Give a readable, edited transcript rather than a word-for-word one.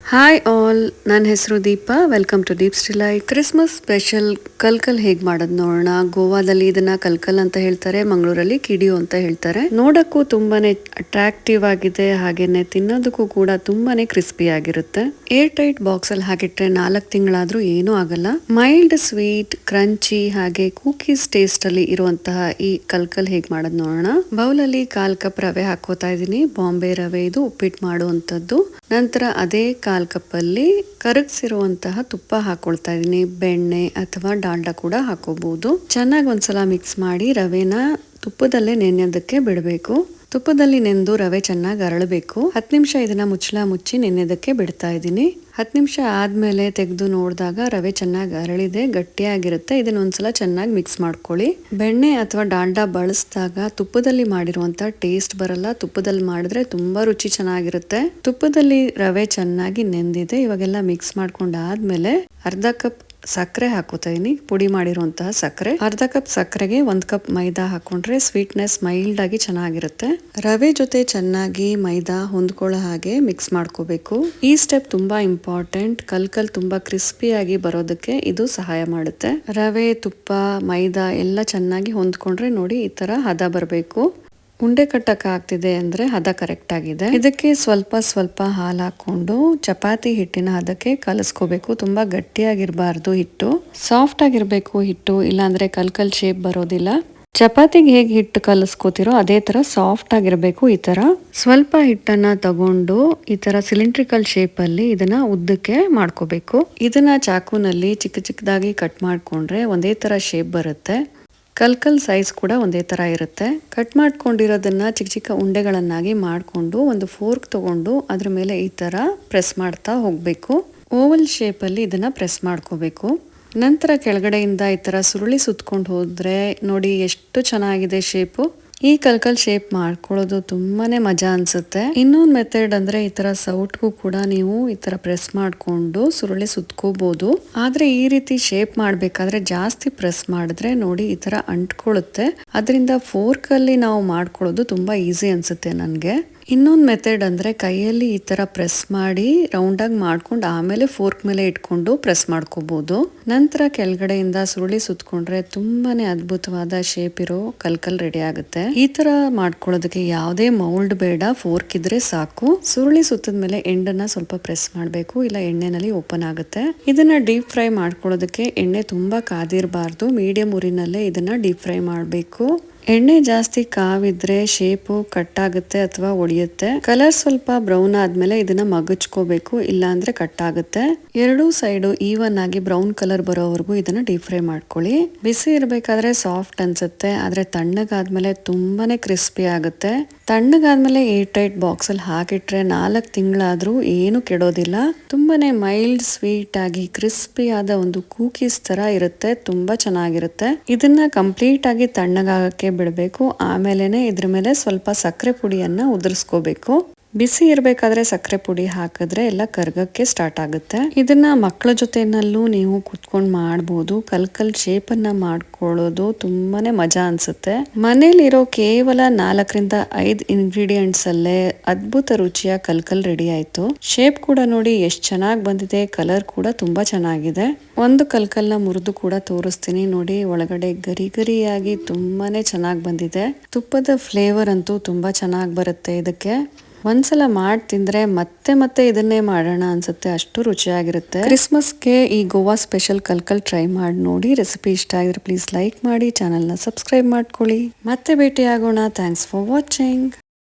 Hi all, ನನ್ನ ಹೆಸರು Deepa. Welcome to Deeps delight. Christmas special ಕಲ್ಕಲ್ ಹೇಗೆ ಮಾಡೋದು ನೋಡೋಣ. ಗೋವಾದಲ್ಲಿ ಇದನ್ನ ಕಲ್ಕಲ್ ಅಂತ ಹೇಳ್ತಾರೆ, ಮಂಗಳೂರಲ್ಲಿ ಕಿಡಿಯೋ ಅಂತ ಹೇಳ್ತಾರೆ. ನೋಡಕ್ಕೂ ತುಂಬಾನೇ ಅಟ್ರಾಕ್ಟಿವ್ ಆಗಿದೆ, ಹಾಗೇನೆ ತಿನ್ನೋದಕ್ಕೂ ಕೂಡ ತುಂಬಾನೇ ಕ್ರಿಸ್ಪಿ ಆಗಿರುತ್ತೆ. ಏರ್ ಟೈಟ್ ಬಾಕ್ಸ್ ಅಲ್ಲಿ ಹಾಕಿಟ್ರೆ 4 ತಿಂಗಳಾದ್ರೂ ಏನೂ ಆಗಲ್ಲ. ಮೈಲ್ಡ್ ಸ್ವೀಟ್, ಕ್ರಂಚಿ ಹಾಗೆ ಕುಕೀಸ್ ಟೇಸ್ಟ್ ಅಲ್ಲಿ ಇರುವಂತಹ ಈ ಕಲ್ಕಲ್ ಹೇಗೆ ಮಾಡೋದು ನೋಡೋಣ. ಬೌಲ್ ಅಲ್ಲಿ 1/4 ಕಪ್ ರವೆ ಹಾಕೋತಾ ಇದೀನಿ. ಬಾಂಬೆ ರವೆ, ಇದು ಉಪ್ಪಿಟ್ಟು ಮಾಡುವಂತದ್ದು. ನಂತರ ಅದೇ 1/4 ಕಪ್ ಅಲ್ಲಿ ಕರಗಿಸಿರುವಂತಹ ತುಪ್ಪ ಹಾಕೊಳ್ತಾ ಇದೀನಿ. ಬೆಣ್ಣೆ ಅಥವಾ ಡಾಲ್ಡಾ ಕೂಡ ಹಾಕೋಬಹುದು. ಚೆನ್ನಾಗಿ ಒಂದ್ಸಲ ಮಿಕ್ಸ್ ಮಾಡಿ ರವೆನ ತುಪ್ಪದಲ್ಲೇ ನೆನೆಯೋದಕ್ಕೆ ಬಿಡಬೇಕು. ತುಪ್ಪದಲ್ಲಿ ನೆಂದು ರವೆ ಚೆನ್ನಾಗಿ ಅರಳಬೇಕು. 10 ನಿಮಿಷ ಇದನ್ನ ಮುಚ್ಚಳ ಮುಚ್ಚಿ ನೆನೆಯೋದಕ್ಕೆ ಬಿಡ್ತಾ ಇದ್ದೀನಿ. 10 ನಿಮಿಷ ಆದ್ಮೇಲೆ ತೆಗೆದು ನೋಡಿದಾಗ ರವೆ ಚೆನ್ನಾಗಿ ಅರಳಿದೆ, ಗಟ್ಟಿಯಾಗಿರುತ್ತೆ. ಇದನ್ನ ಒಂದ್ಸಲ ಚೆನ್ನಾಗಿ ಮಿಕ್ಸ್ ಮಾಡ್ಕೊಳ್ಳಿ. ಬೆಣ್ಣೆ ಅಥವಾ ಡಾಲ್ಡಾ ಬಳಸಿದಾಗ ತುಪ್ಪದಲ್ಲಿ ಮಾಡಿರುವಂತ ಟೇಸ್ಟ್ ಬರಲ್ಲ. ತುಪ್ಪದಲ್ಲಿ ಮಾಡಿದ್ರೆ ತುಂಬಾ ರುಚಿ ಚೆನ್ನಾಗಿರುತ್ತೆ. ತುಪ್ಪದಲ್ಲಿ ರವೆ ಚೆನ್ನಾಗಿ ನೆಂದಿದೆ. ಇವಾಗೆಲ್ಲ ಮಿಕ್ಸ್ ಮಾಡ್ಕೊಂಡಾದ್ಮೇಲೆ ಅರ್ಧ ಕಪ್ ಸಕ್ಕರೆ ಹಾಕೋತಾ ಇದೀನಿ. ಪುಡಿ ಮಾಡಿರುವಂತಹ ಸಕ್ಕರೆ. ಅರ್ಧ ಕಪ್ ಸಕ್ಕರೆಗೆ 1 ಕಪ್ ಮೈದಾ ಹಾಕೊಂಡ್ರೆ ಸ್ವೀಟ್ನೆಸ್ ಮೈಲ್ಡ್ ಆಗಿ ಚೆನ್ನಾಗಿರುತ್ತೆ. ರವೆ ಜೊತೆ ಚೆನ್ನಾಗಿ ಮೈದಾ ಹೊಂದ್ಕೊಳ್ಳೋ ಹಾಗೆ ಮಿಕ್ಸ್ ಮಾಡ್ಕೋಬೇಕು. ಈ ಸ್ಟೆಪ್ ತುಂಬಾ ಇಂಪಾರ್ಟೆಂಟ್. ಕಲ್ಕಲ್ ತುಂಬಾ ಕ್ರಿಸ್ಪಿ ಆಗಿ ಬರೋದಕ್ಕೆ ಇದು ಸಹಾಯ ಮಾಡುತ್ತೆ. ರವೆ, ತುಪ್ಪ, ಮೈದಾ ಎಲ್ಲ ಚೆನ್ನಾಗಿ ಹೊಂದ್ಕೊಂಡ್ರೆ ನೋಡಿ ಈ ತರ ಹದ ಬರಬೇಕು. ಉಂಡೆ ಕಟ್ಟಕ್ಕೆ ಆಗ್ತಿದೆ ಅಂದ್ರೆ ಹದ ಕರೆಕ್ಟ್ ಆಗಿದೆ. ಇದಕ್ಕೆ ಸ್ವಲ್ಪ ಸ್ವಲ್ಪ ಹಾಲು ಹಾಕೊಂಡು ಚಪಾತಿ ಹಿಟ್ಟಿನ ಹದಕ್ಕೆ ಕಲಸ್ಕೋಬೇಕು. ತುಂಬಾ ಗಟ್ಟಿಯಾಗಿರ್ಬಾರ್ದು ಹಿಟ್ಟು, ಸಾಫ್ಟ್ ಆಗಿರ್ಬೇಕು ಹಿಟ್ಟು, ಇಲ್ಲಾಂದ್ರೆ ಕಲ್ಕಲ್ ಶೇಪ್ ಬರೋದಿಲ್ಲ. ಚಪಾತಿಗೆ ಹೇಗೆ ಹಿಟ್ಟು ಕಲಸ್ಕೋತಿರೋ ಅದೇ ತರ ಸಾಫ್ಟ್ ಆಗಿರ್ಬೇಕು. ಈ ತರ ಸ್ವಲ್ಪ ಹಿಟ್ಟನ್ನ ತಗೊಂಡು ಈ ತರ ಸಿಲಿಂಡ್ರಿಕಲ್ ಶೇಪ್ ಅಲ್ಲಿ ಇದನ್ನ ಉದ್ದಕ್ಕೆ ಮಾಡ್ಕೋಬೇಕು. ಇದನ್ನ ಚಾಕುನಲ್ಲಿ ಚಿಕ್ಕ ಚಿಕ್ಕದಾಗಿ ಕಟ್ ಮಾಡ್ಕೊಂಡ್ರೆ ಒಂದೇ ತರ ಶೇಪ್ ಬರುತ್ತೆ. ಕಲ್ಕಲ್ ಸೈಜ್ ಕೂಡ ಒಂದೇ ತರ ಇರುತ್ತೆ. ಕಟ್ ಮಾಡ್ಕೊಂಡಿರೋದನ್ನ ಚಿಕ್ಕ ಚಿಕ್ಕ ಉಂಡೆಗಳನ್ನಾಗಿ ಮಾಡಿಕೊಂಡು ಒಂದು ಫೋರ್ಕ್ ತಗೊಂಡು ಅದ್ರ ಮೇಲೆ ಈ ತರ ಪ್ರೆಸ್ ಮಾಡ್ತಾ ಹೋಗ್ಬೇಕು. ಓವಲ್ ಶೇಪ್ ಅಲ್ಲಿ ಇದನ್ನ ಪ್ರೆಸ್ ಮಾಡ್ಕೋಬೇಕು. ನಂತರ ಕೆಳಗಡೆಯಿಂದ ಈ ತರ ಸುರುಳಿ ಸುತ್ಕೊಂಡು ಹೋದ್ರೆ ನೋಡಿ ಎಷ್ಟು ಚೆನ್ನಾಗಿದೆ ಶೇಪು. ಈ ಕಲ್ಕಲ್ ಶೇಪ್ ಮಾಡ್ಕೊಳ್ಳೋದು ತುಂಬಾನೇ ಮಜಾ ಅನ್ಸುತ್ತೆ. ಇನ್ನೊಂದು ಮೆಥಡ್ ಅಂದ್ರೆ ಈ ತರ ಸೌಟ್ಗೂ ಕೂಡ ನೀವು ಈ ತರ ಪ್ರೆಸ್ ಮಾಡ್ಕೊಂಡು ಸುರುಳಿ ಸುತ್ಕೋಬಹುದು. ಆದ್ರೆ ಈ ರೀತಿ ಶೇಪ್ ಮಾಡ್ಬೇಕಾದ್ರೆ ಜಾಸ್ತಿ ಪ್ರೆಸ್ ಮಾಡಿದ್ರೆ ನೋಡಿ ಈ ತರ ಅಂಟ್ಕೊಳ್ಳುತ್ತೆ. ಅದರಿಂದ ಫೋರ್ಕ್ ಅಲ್ಲಿ ನಾವು ಮಾಡ್ಕೊಳ್ಳೋದು ತುಂಬಾ ಈಸಿ ಅನ್ಸುತ್ತೆ ನನ್ಗೆ. ಇನ್ನೊಂದು ಮೆಥಡ್ ಅಂದ್ರೆ ಕೈಯಲ್ಲಿ ಈ ತರ ಪ್ರೆಸ್ ಮಾಡಿ ರೌಂಡ್ ಆಗಿ ಮಾಡ್ಕೊಂಡು ಆಮೇಲೆ ಫೋರ್ಕ್ ಮೇಲೆ ಇಟ್ಕೊಂಡು ಪ್ರೆಸ್ ಮಾಡ್ಕೋಬಹುದು. ನಂತರ ಕೆಳಗಡೆಯಿಂದ ಸುರುಳಿ ಸುತ್ಕೊಂಡ್ರೆ ತುಂಬಾನೇ ಅದ್ಭುತವಾದ ಶೇಪ್ ಇರೋ ಕಲ್ಕಲ್ ರೆಡಿ ಆಗುತ್ತೆ. ಈ ತರ ಮಾಡ್ಕೊಳ್ಳೋದಕ್ಕೆ ಯಾವುದೇ ಮೌಲ್ಡ್ ಬೇಡ, ಫೋರ್ಕ್ ಇದ್ರೆ ಸಾಕು. ಸುರುಳಿ ಸುತ್ತದ್ಮೇಲೆ ಎಂಡನ್ನ ಸ್ವಲ್ಪ ಪ್ರೆಸ್ ಮಾಡಬೇಕು, ಇಲ್ಲ ಎಣ್ಣೆನಲ್ಲಿ ಓಪನ್ ಆಗುತ್ತೆ. ಇದನ್ನ ಡೀಪ್ ಫ್ರೈ ಮಾಡ್ಕೊಳ್ಳೋದಕ್ಕೆ ಎಣ್ಣೆ ತುಂಬಾ ಕಾದಿರಬಾರ್ದು, ಮೀಡಿಯಂ ಉರಿನಲ್ಲೇ ಇದನ್ನ ಡೀಪ್ ಫ್ರೈ ಮಾಡಬೇಕು. ಎಣ್ಣೆ ಜಾಸ್ತಿ ಕಾವಿದ್ರೆ ಶೇಪು ಕಟ್ ಆಗುತ್ತೆ ಅಥವಾ ಒಡೆಯುತ್ತೆ. ಕಲರ್ ಸ್ವಲ್ಪ ಬ್ರೌನ್ ಆದ್ಮೇಲೆ ಇದನ್ನ ಮಗಚ್ಕೋಬೇಕು, ಇಲ್ಲ ಅಂದ್ರೆ ಕಟ್ ಆಗುತ್ತೆ. ಎರಡೂ ಸೈಡು ಈವನ್ ಆಗಿ ಬ್ರೌನ್ ಕಲರ್ ಬರೋವರೆಗೂ ಇದನ್ನ ಡೀಪ್ ಫ್ರೈ ಮಾಡ್ಕೊಳ್ಳಿ. ಬಿಸಿ ಇರ್ಬೇಕಾದ್ರೆ ಸಾಫ್ಟ್ ಅನ್ಸುತ್ತೆ, ಆದ್ರೆ ತಣ್ಣಗಾದ್ಮೇಲೆ ತುಂಬಾನೇ ಕ್ರಿಸ್ಪಿ ಆಗುತ್ತೆ. ತಣ್ಣಗಾದ್ಮೇಲೆ ಏರ್ ಟೈಟ್ ಬಾಕ್ಸ್ ಅಲ್ಲಿ ಹಾಕಿಟ್ರೆ 4 ತಿಂಗಳಾದ್ರೂ ಏನು ಕೆಡೋದಿಲ್ಲ. ತುಂಬಾನೇ ಮೈಲ್ಡ್ ಸ್ವೀಟ್ ಆಗಿ ಕ್ರಿಸ್ಪಿ ಆದ ಒಂದು ಕುಕೀಸ್ ತರ ಇರುತ್ತೆ. ತುಂಬಾ ಚೆನ್ನಾಗಿರುತ್ತೆ. ಇದನ್ನ ಕಂಪ್ಲೀಟ್ ಆಗಿ ತಣ್ಣಗಾಗಕ್ಕೆ ಬಿಡಬೇಕು. ಆಮೇಲೆನೆ ಇದ್ರ ಮೇಲೆ ಸ್ವಲ್ಪ ಸಕ್ಕರೆ ಪುಡಿಯನ್ನ ಉದುರಿಸ್ಕೋಬೇಕು. ಬಿಸಿ ಇರ್ಬೇಕಾದ್ರೆ ಸಕ್ಕರೆ ಪುಡಿ ಹಾಕಿದ್ರೆ ಎಲ್ಲ ಕರ್ಗಕ್ಕೆ ಸ್ಟಾರ್ಟ್ ಆಗುತ್ತೆ. ಇದನ್ನ ಮಕ್ಕಳ ಜೊತೆನಲ್ಲೂ ನೀವು ಕುತ್ಕೊಂಡು ಮಾಡ್ಬೋದು. ಕಲ್ಕಲ್ ಶೇಪ್ ಅನ್ನ ಮಾಡ್ಕೊಳ್ಳೋದು ತುಂಬಾನೇ ಮಜಾ ಅನ್ಸುತ್ತೆ. ಮನೇಲಿರೋ ಕೇವಲ 4ರಿಂದ 5 ಇಂಗ್ರೀಡಿಯೆಂಟ್ಸ್ ಅಲ್ಲೇ ಅದ್ಭುತ ರುಚಿಯ ಕಲ್ಕಲ್ ರೆಡಿ ಆಯ್ತು. ಶೇಪ್ ಕೂಡ ನೋಡಿ ಎಷ್ಟು ಚೆನ್ನಾಗಿ ಬಂದಿದೆ, ಕಲರ್ ಕೂಡ ತುಂಬಾ ಚೆನ್ನಾಗಿದೆ. ಒಂದು ಕಲ್ಕಲ್ನ ಮುರಿದು ಕೂಡ ತೋರಿಸ್ತೀನಿ ನೋಡಿ. ಒಳಗಡೆ ಗರಿ ಗರಿಯಾಗಿ ತುಂಬಾನೇ ಚೆನ್ನಾಗಿ ಬಂದಿದೆ. ತುಪ್ಪದ ಫ್ಲೇವರ್ ಅಂತೂ ತುಂಬಾ ಚೆನ್ನಾಗಿ ಬರುತ್ತೆ ಇದಕ್ಕೆ. ಒಂದ್ಸಲ ಮಾಡಿ ತಿಂದ್ರೆ ಮತ್ತೆ ಮತ್ತೆ ಇದನ್ನೇ ಮಾಡೋಣ ಅನ್ಸುತ್ತೆ, ಅಷ್ಟು ರುಚಿಯಾಗಿರುತ್ತೆ. ಕ್ರಿಸ್ಮಸ್ಗೆ ಈ ಗೋವಾ ಸ್ಪೆಷಲ್ ಕಲ್ಕಲ್ ಟ್ರೈ ಮಾಡಿ ನೋಡಿ. ರೆಸಿಪಿ ಇಷ್ಟ ಆಗಿದ್ರೆ ಪ್ಲೀಸ್ ಲೈಕ್ ಮಾಡಿ, ಚಾನೆಲ್ನ ಸಬ್ಸ್ಕ್ರೈಬ್ ಮಾಡ್ಕೊಳ್ಳಿ. ಮತ್ತೆ ಭೇಟಿ ಆಗೋಣ. Thanks for watching.